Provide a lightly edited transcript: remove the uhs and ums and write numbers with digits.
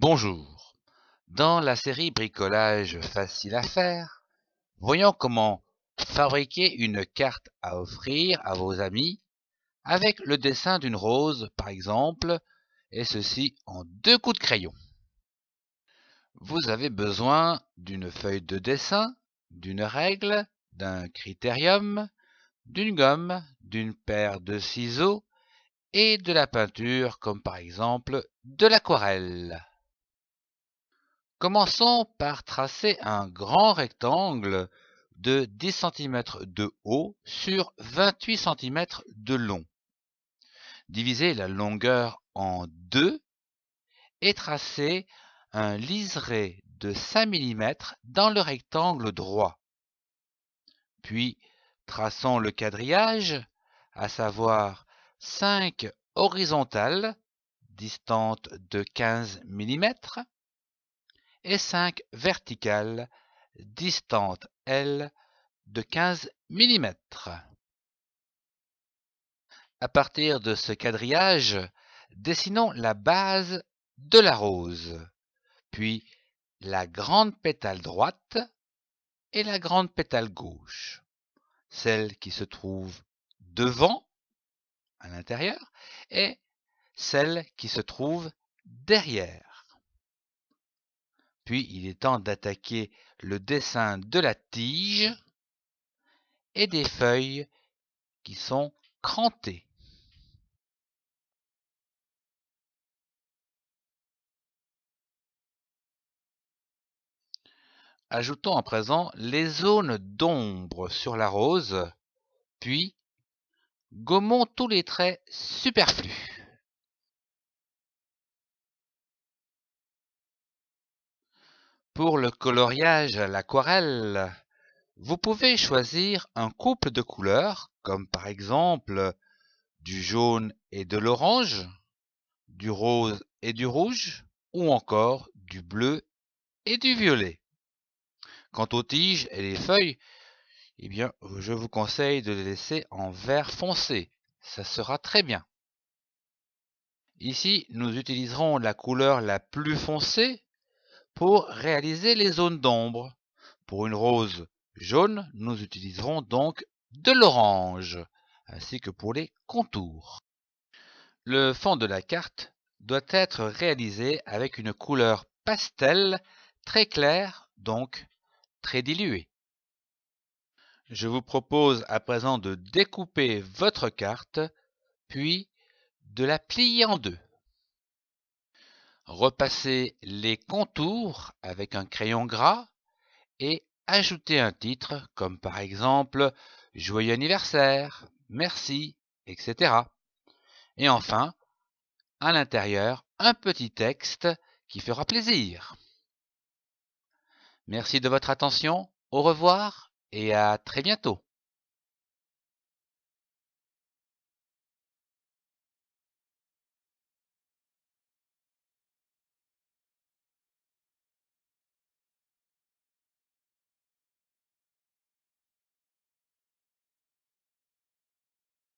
Bonjour. Dans la série Bricolage facile à faire, voyons comment fabriquer une carte à offrir à vos amis avec le dessin d'une rose par exemple, et ceci en 2 coups de crayon. Vous avez besoin d'une feuille de dessin, d'une règle, d'un critérium, d'une gomme, d'une paire de ciseaux et de la peinture comme par exemple de l'aquarelle. Commençons par tracer un grand rectangle de 10 cm de haut sur 28 cm de long. Divisez la longueur en 2 et tracez un liseré de 5 mm dans le rectangle droit. Puis, traçons le quadrillage, à savoir 5 horizontales distantes de 15 mm et 5 verticales distantes, elles, de 15 mm. À partir de ce quadrillage, dessinons la base de la rose, puis la grande pétale droite et la grande pétale gauche, celle qui se trouve devant, à l'intérieur, et celle qui se trouve derrière. Puis il est temps d'attaquer le dessin de la tige et des feuilles qui sont crantées. Ajoutons à présent les zones d'ombre sur la rose, puis gommons tous les traits superflus. Pour le coloriage à l'aquarelle, vous pouvez choisir un couple de couleurs, comme par exemple du jaune et de l'orange, du rose et du rouge, ou encore du bleu et du violet. Quant aux tiges et les feuilles, eh bien, je vous conseille de les laisser en vert foncé, ça sera très bien. Ici, nous utiliserons la couleur la plus foncée pour réaliser les zones d'ombre. Pour une rose jaune, nous utiliserons donc de l'orange, ainsi que pour les contours. Le fond de la carte doit être réalisé avec une couleur pastel très claire, donc très diluée. Je vous propose à présent de découper votre carte, puis de la plier en deux. Repassez les contours avec un crayon gras et ajoutez un titre comme par exemple « Joyeux anniversaire »,« Merci », etc. Et enfin, à l'intérieur, un petit texte qui fera plaisir. Merci de votre attention, au revoir et à très bientôt.